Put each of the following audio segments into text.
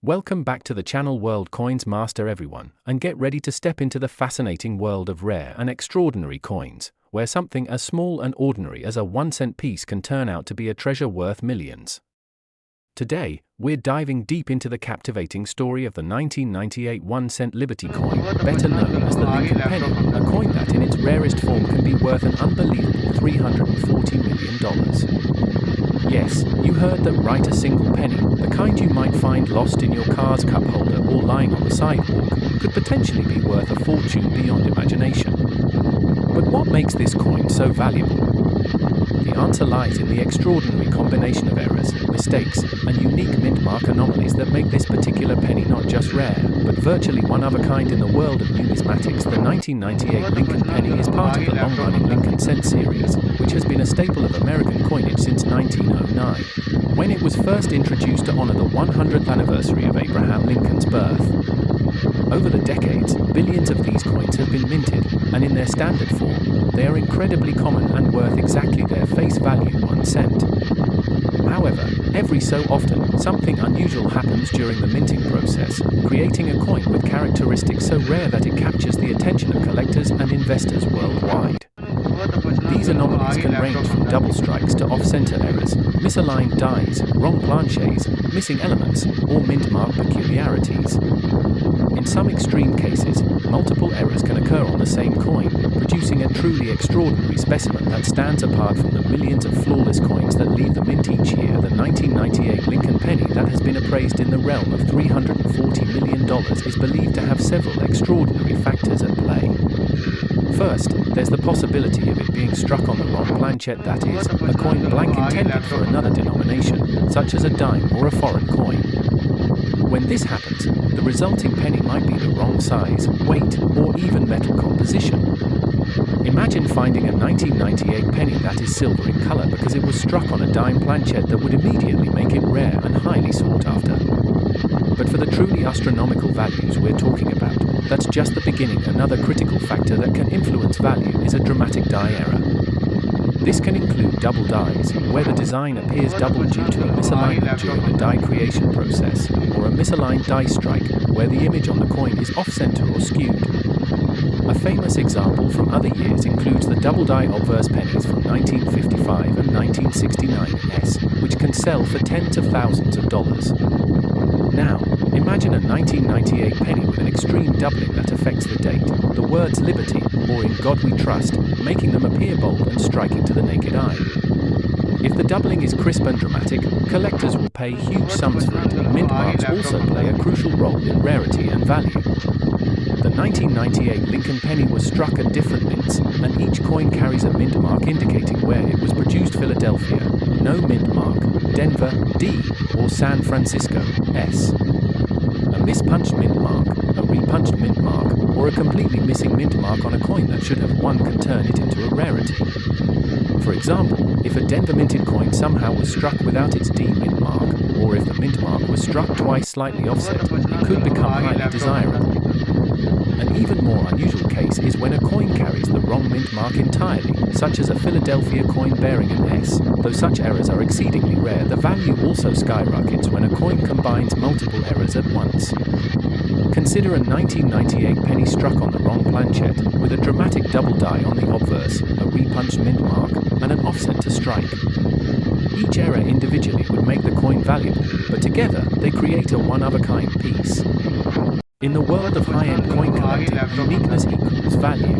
Welcome back to the channel World Coins Master everyone, and get ready to step into the fascinating world of rare and extraordinary coins, where something as small and ordinary as a 1-cent piece can turn out to be a treasure worth millions. Today, we're diving deep into the captivating story of the 1998 1-cent Liberty coin, better known as the Lincoln penny, a coin that in its rarest form can be worth an unbelievable $340 million. Yes, you heard that right, a single penny, the kind you might find lost in your car's cup holder or lying on the sidewalk, could potentially be worth a fortune beyond imagination. But what makes this coin so valuable? The answer lies in the extraordinary combination of errors, mistakes, and unique mint mark anomalies that make this particular penny not just rare, but virtually one of a kind in the world of numismatics. The 1998 Lincoln penny is part of the long-running Lincoln cent series, which has been a staple of American coinage since 1909, when it was first introduced to honor the 100th anniversary of Abraham Lincoln's birth. Over the decades, billions of these coins have been minted, and in their standard form, they are incredibly common and worth exactly their face value, 1 cent. However, every so often, something unusual happens during the minting process, creating a coin with characteristics so rare that it captures the attention of collectors and investors worldwide. These anomalies can range from double strikes to off-center errors, misaligned dies, wrong planchets, missing elements, or mint mark peculiarities. In some extreme cases, multiple errors can occur on the same coin, producing a truly extraordinary specimen that stands apart from the millions of flawless coins that leave the mint each year. The 1998 Lincoln penny, that has been appraised in the realm of $340 million, is believed to have several extraordinary factors at play. First, there's the possibility of it being struck on the wrong planchet, that is, a coin blank intended for another denomination, such as a dime or a foreign coin. When this happens, the resulting penny might be the wrong size, weight, or even metal composition. Imagine finding a 1998 penny that is silver in color because it was struck on a dime planchet that would immediately make it rare and highly sought after. But for the truly astronomical values we're talking about, that's just the beginning. Another critical factor that can influence value is a dramatic die error. This can include double dies, where the design appears double due to a misalignment during the die creation process, or a misaligned die strike, where the image on the coin is off-center or skewed. A famous example from other years includes the double die obverse pennies from 1955 and 1969, which can sell for tens of thousands of dollars. Now, imagine a 1998 penny with an extreme doubling that affects the date, the words Liberty, or In God We Trust, making them appear bold and striking to the naked eye. If the doubling is crisp and dramatic, collectors will pay huge sums for it. Mint marks also play a crucial role in rarity and value. The 1998 Lincoln penny was struck at different mints, and each coin carries a mint mark indicating where it was produced: Philadelphia, no mint mark; Denver, D, or San Francisco, S. A mispunched mint mark, a repunched mint mark, or a completely missing mint mark on a coin that should have won can turn it into a rarity. For example, if a Denver minted coin somehow was struck without its D mint mark, or if the mint mark was struck twice slightly offset, it could become highly desirable. An even more unusual case is when a coin carries the wrong mint mark entirely, such as a Philadelphia coin bearing an S. Though such errors are exceedingly rare, the value also skyrockets when a coin combines multiple errors at once. Consider a 1998 penny struck on the wrong planchet, with a dramatic double die on the obverse, a repunched mint mark, and an off-center strike. Each error individually would make the coin valuable, but together they create a one-of-a-kind piece. In the world of high-end coin collecting, uniqueness equals value.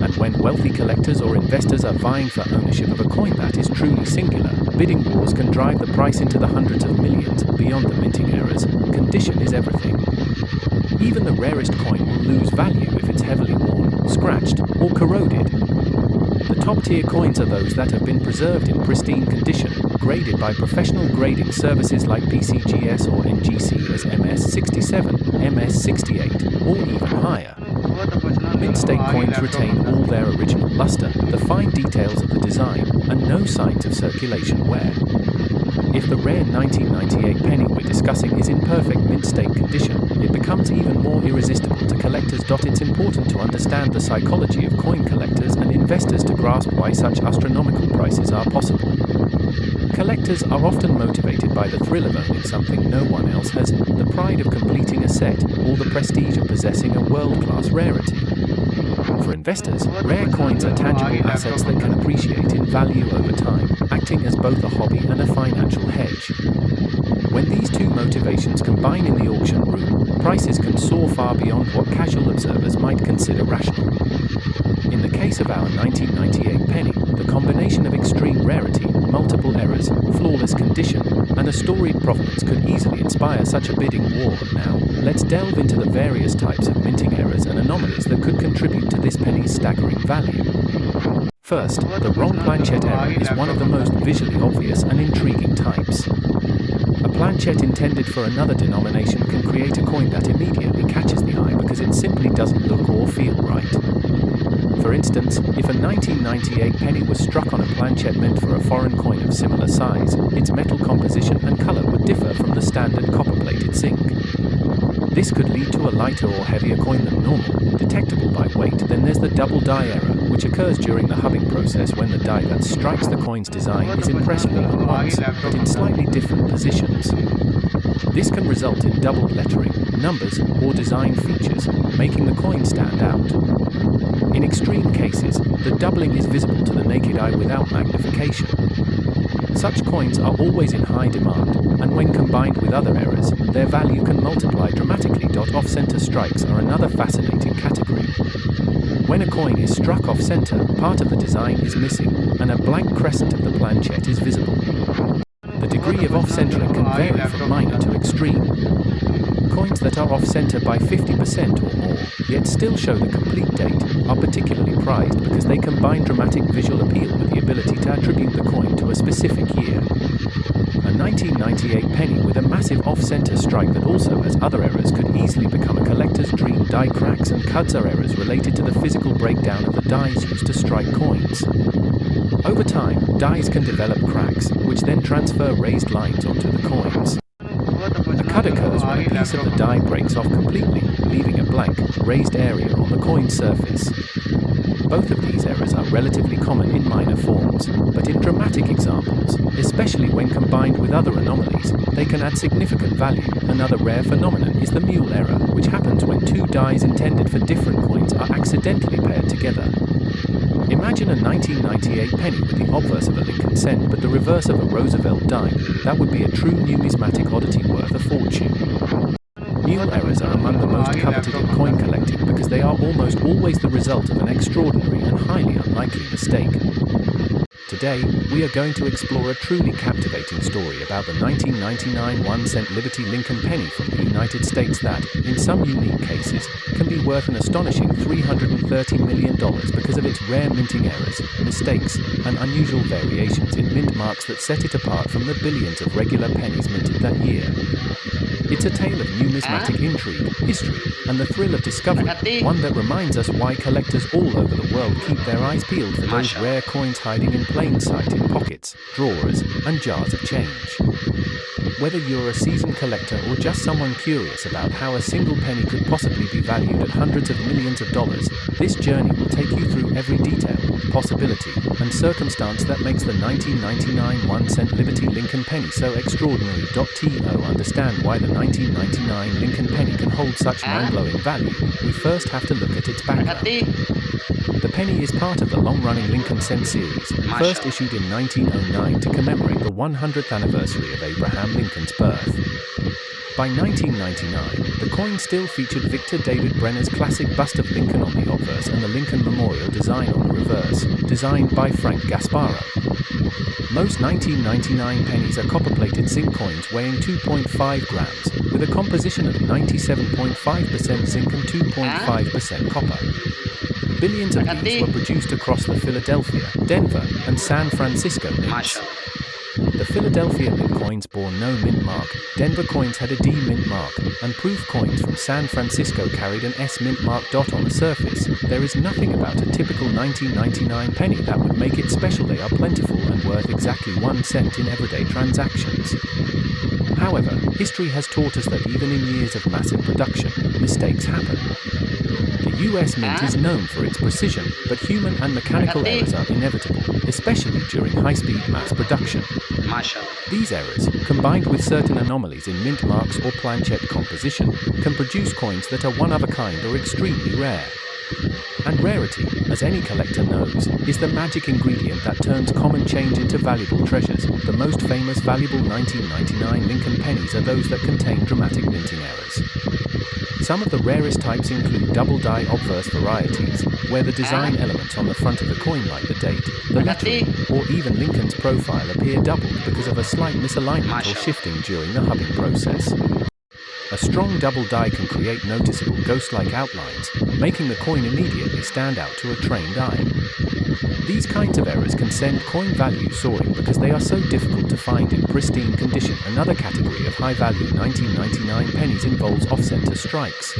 And when wealthy collectors or investors are vying for ownership of a coin that is truly singular, bidding wars can drive the price into the hundreds of millions. Beyond the minting errors, condition is everything. Even the rarest coin will lose value if it's heavily worn, scratched, or corroded. The top-tier coins are those that have been preserved in pristine condition, graded by professional grading services like PCGS or NGC as MS67, MS68, or even higher. Mint state coins retain all their original luster, the fine details of the design, and no signs of circulation wear. If the rare 1998 penny we're discussing is in perfect mint state condition, it becomes even more irresistible to collectors. It's important to understand the psychology of coin collectors and investors to grasp why such astronomical prices are possible. Collectors are often motivated by the thrill of owning something no one else has, the pride of completing a set, or the prestige of possessing a world-class rarity. For investors, rare coins are tangible assets that can appreciate in value over time, acting as both a hobby and a financial hedge. When these two motivations combine in the auction room, prices can soar far beyond what casual observers might consider rational. In the case of our 1998 penny, the combination of extreme rarity, multiple errors, flawless condition, and a storied provenance could easily inspire such a bidding war. Now, let's delve into the various types of minting errors and anomalies that could contribute to this penny's staggering value. First, the wrong planchette error is one of the most visually obvious and intriguing types. A planchette intended for another denomination can create a coin that immediately catches the eye because it simply doesn't look or feel right. For instance, if a 1998 penny was struck on a planchette meant for a foreign coin of similar size, its metal composition and color would differ from the standard copper-plated zinc. This could lead to a lighter or heavier coin than normal, detectable by weight. Then there's the double die error, which occurs during the hubbing process when the die that strikes the coin's design is impressed more than once, but in slightly different positions. This can result in doubled lettering, numbers, or design features, making the coin stand out. In extreme cases, the doubling is visible to the naked eye without magnification. Such coins are always in high demand, and when combined with other errors, their value can multiply dramatically. Off-center strikes are another fascinating category. When a coin is struck off-center, part of the design is missing, and a blank crescent of the planchette is visible. The degree of off-centering can vary from minor to extreme. Coins that are off-center by 50% or more, yet still show the complete date, are particularly prized because they combine dramatic visual appeal with the ability to attribute the coin to a specific year. A 1998 penny with a massive off-center strike that also has other errors could easily become a collector's dream. Die cracks and cuts are errors related to the physical breakdown of the dies used to strike coins. Over time, dies can develop cracks, which then transfer raised lines onto the coins. A cut occurs when a piece of the die breaks off completely, leaving a blank, raised area on the coin's surface. Both of these errors are relatively common in minor forms, but in dramatic examples, especially when combined with other anomalies, they can add significant value. Another rare phenomenon is the mule error, which happens when two dies intended for different coins are accidentally paired together. Imagine a 1998 penny with the obverse of a Lincoln cent but the reverse of a Roosevelt dime. That would be a true numismatic oddity worth a fortune. Mule errors are among the most coveted in coin collecting because they are almost always the result of an extraordinary and highly unlikely mistake. Today, we are going to explore a truly captivating story about the 1999 1-cent Liberty Lincoln penny from the United States that, in some unique cases, can be worth an astonishing $330 million because of its rare minting errors, mistakes, and unusual variations in mint marks that set it apart from the billions of regular pennies minted that year. It's a tale of numismatic intrigue, history, and the thrill of discovery, one that reminds us why collectors all over the world keep their eyes peeled for those rare coins hiding in plain sight in pockets, drawers, and jars of change. Whether you're a seasoned collector or just someone curious about how a single penny could possibly be valued at hundreds of millions of dollars, this journey will take you through every detail, possibility, and circumstance that makes the 1999 1-cent Liberty Lincoln penny so extraordinary. To understand why the 1999 Lincoln penny can hold such mind-blowing value, we first have to look at its background. The penny is part of the long-running Lincoln cent series, first issued in 1909 to commemorate the 100th anniversary of Abraham Lincoln's birth. By 1999, the coin still featured Victor David Brenner's classic bust of Lincoln on the obverse and the Lincoln Memorial design on the reverse, designed by Frank Gasparo. Most 1999 pennies are copper-plated zinc coins weighing 2.5 grams, with a composition of 97.5% zinc and 2.5% copper. Billions of these were produced across the Philadelphia, Denver, and San Francisco mints. The Philadelphia mint coins bore no mint mark, Denver coins had a D mint mark, and proof coins from San Francisco carried an S mint mark. On the surface, there is nothing about a typical 1999 penny that would make it special. They are plentiful and coin worth exactly 1 cent in everyday transactions. However, history has taught us that even in years of massive production, mistakes happen. The US Mint is known for its precision, but human and mechanical errors are inevitable, especially during high-speed mass production. These errors, combined with certain anomalies in mint marks or planchette composition, can produce coins that are one of a kind or extremely rare. And rarity, as any collector knows, is the magic ingredient that turns common change into valuable treasures. The most famous valuable 1999 Lincoln pennies are those that contain dramatic minting errors. Some of the rarest types include double die obverse varieties, where the design elements on the front of the coin like the date, the lettering, or even Lincoln's profile appear doubled because of a slight misalignment or shifting during the hubbing process. A strong double die can create noticeable ghost-like outlines, making the coin immediately stand out to a trained eye. These kinds of errors can send coin value soaring because they are so difficult to find in pristine condition. Another category of high-value 1999 pennies involves off-center strikes.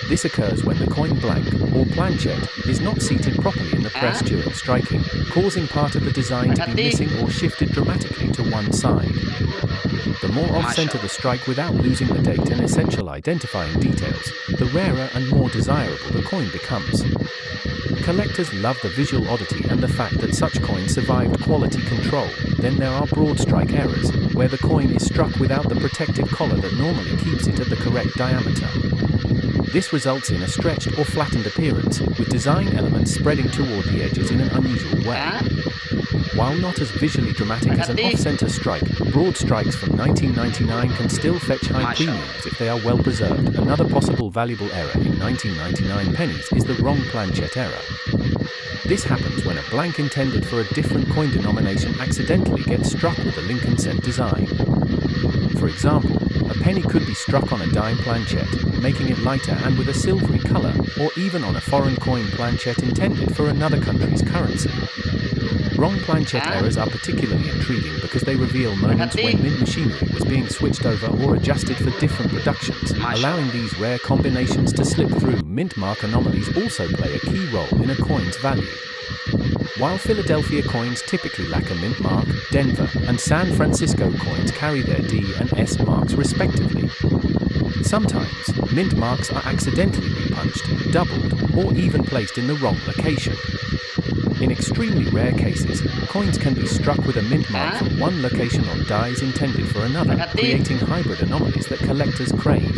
This occurs when the coin blank, or planchette, is not seated properly in the press during striking, causing part of the design to be missing or shifted dramatically to one side. The more off-center the strike without losing the date and essential identifying details, the rarer and more desirable the coin becomes. Collectors love the visual oddity and the fact that such coins survived quality control. Then there are broad strike errors, where the coin is struck without the protective collar that normally keeps it at the correct diameter. This results in a stretched or flattened appearance, with design elements spreading toward the edges in an unusual way. While not as visually dramatic as an off-center strike, broad strikes from 1999 can still fetch high premiums if they are well preserved. Another possible valuable error in 1999 pennies is the wrong planchette error. This happens when a blank intended for a different coin denomination accidentally gets struck with the Lincoln cent design. For example, a penny could be struck on a dime planchette, making it lighter and with a silvery color, or even on a foreign coin planchette intended for another country's currency. Wrong planchette errors are particularly intriguing because they reveal moments when mint machinery was being switched over or adjusted for different productions, allowing these rare combinations to slip through. Mint mark anomalies also play a key role in a coin's value. While Philadelphia coins typically lack a mint mark, Denver and San Francisco coins carry their D and S marks respectively. Sometimes, mint marks are accidentally repunched, doubled, or even placed in the wrong location. In extremely rare cases, coins can be struck with a mint mark from one location on dies intended for another, creating hybrid anomalies that collectors crave.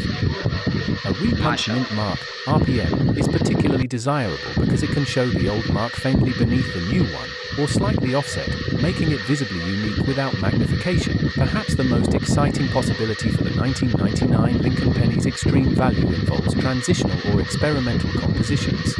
A repunched mint mark, RPM, is particularly desirable because it can show the old mark faintly beneath the new one, or slightly offset, making it visibly unique without magnification. Perhaps the most exciting possibility for the 1999 Lincoln penny's extreme value involves transitional or experimental compositions.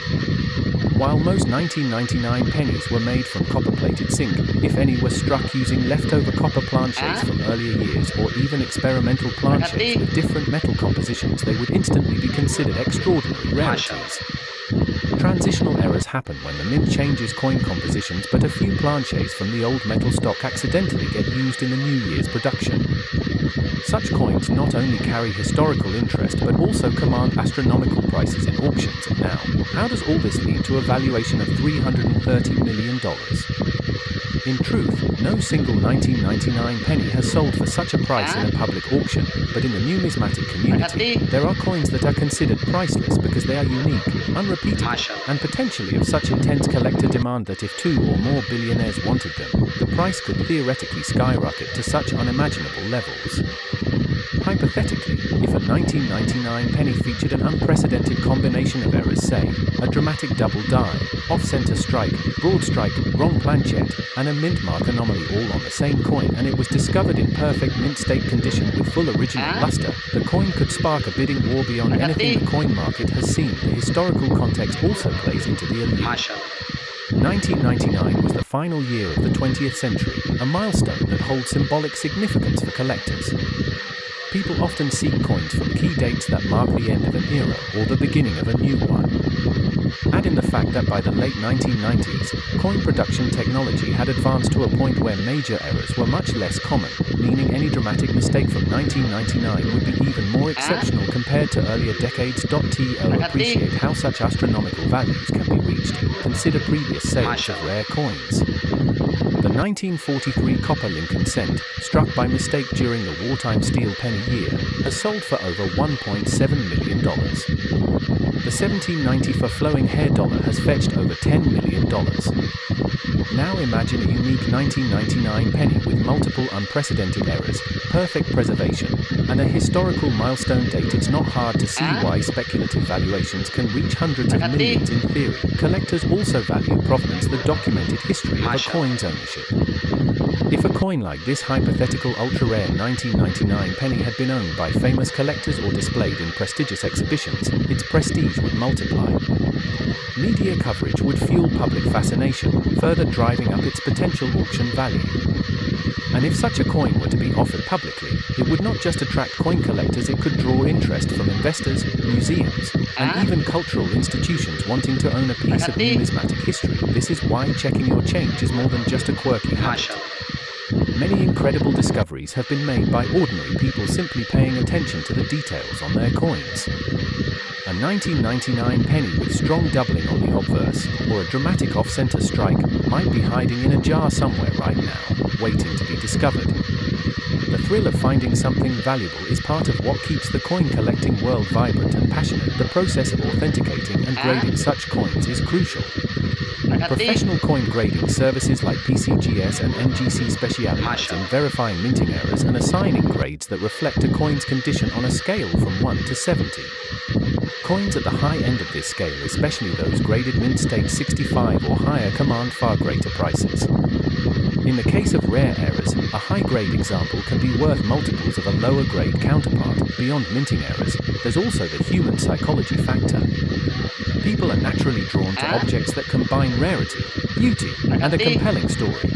While most 1999 pennies were made from copper-plated zinc, if any were struck using leftover copper planchettes from earlier years or even experimental planchettes with different metal compositions, they would instantly be considered extraordinary rarities. Transitional errors happen when the mint changes coin compositions, but a few planchets from the old metal stock accidentally get used in the new year's production. Such coins not only carry historical interest but also command astronomical prices in auctions. And now, how does all this lead to a valuation of $330 million? In truth, no single 1999 penny has sold for such a price in a public auction, but in the numismatic community, there are coins that are considered priceless because they are unique, unrepeatable, and potentially of such intense collector demand that if 2 or more billionaires wanted them, the price could theoretically skyrocket to such unimaginable levels. Hypothetically, if a 1999 penny featured an unprecedented combination of errors, say, a dramatic double die, off-center strike, broad strike, wrong planchette, and a mint mark anomaly all on the same coin, and it was discovered in perfect mint state condition with full original luster, the coin could spark a bidding war beyond anything the coin market has seen. The historical context also plays into the allure. 1999 was the final year of the 20th century, a milestone that holds symbolic significance for collectors. People often seek coins from key dates that mark the end of an era or the beginning of a new one. Add in the fact that by the late 1990s, coin production technology had advanced to a point where major errors were much less common, meaning any dramatic mistake from 1999 would be even more exceptional compared to earlier decades. To appreciate how such astronomical values can be reached, consider previous sales of rare coins. The 1943 copper Lincoln cent, struck by mistake during the wartime steel penny year, has sold for over $1.7 million. The 1794 flowing hair dollar has fetched over $10 million. Now imagine a unique 1999 penny with multiple unprecedented errors, perfect preservation, and a historical milestone date. It's not hard to see why speculative valuations can reach hundreds of millions in theory. Collectors also value provenance, the documented history of a coin's ownership. If a coin like this hypothetical ultra-rare 1999 penny had been owned by famous collectors or displayed in prestigious exhibitions, its prestige would multiply. Media coverage would fuel public fascination, further driving up its potential auction value. And if such a coin were to be offered publicly, it would not just attract coin collectors, it could draw interest from investors, museums, and even cultural institutions wanting to own a piece of numismatic history. This is why checking your change is more than just a quirky habit. Many incredible discoveries have been made by ordinary people simply paying attention to the details on their coins. A 1999 penny with strong doubling on the obverse, or a dramatic off-center strike, might be hiding in a jar somewhere right now, waiting to be discovered. The thrill of finding something valuable is part of what keeps the coin collecting world vibrant and passionate. The process of authenticating and grading such coins is crucial. Professional coin grading services like PCGS and NGC specialize in verifying minting errors and assigning grades that reflect a coin's condition on a scale from 1 to 70. Coins at the high end of this scale, especially those graded mint state 65 or higher, command far greater prices. In the case of rare errors, a high-grade example can be worth multiples of a lower-grade counterpart. Beyond minting errors, there's also the human psychology factor. People are naturally drawn to objects that combine rarity, beauty, and a compelling story.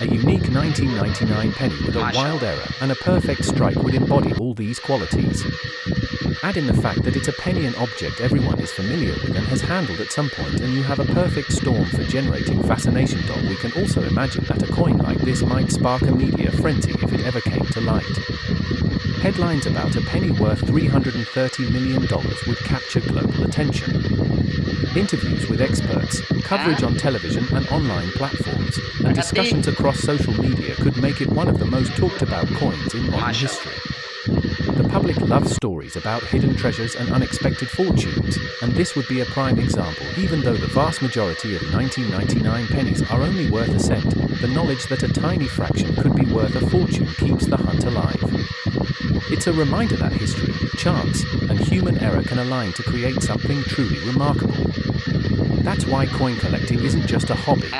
A unique 1999 penny with a wild error and a perfect strike would embody all these qualities. Add in the fact that it's a penny, an object everyone is familiar with and has handled at some point, and you have a perfect storm for generating fascination. We can also imagine that a coin like this might spark a media frenzy if it ever came to light. Headlines about a penny worth $330 million would capture global attention. Interviews with experts, coverage on television and online platforms, and discussions across social media could make it one of the most talked about coins in modern history. The public loves stories about hidden treasures and unexpected fortunes, and this would be a prime example. Even though the vast majority of 1999 pennies are only worth a cent, the knowledge that a tiny fraction could be worth a fortune keeps the hunt alive. It's a reminder that history, chance, and human error can align to create something truly remarkable. That's why coin collecting isn't just a hobby.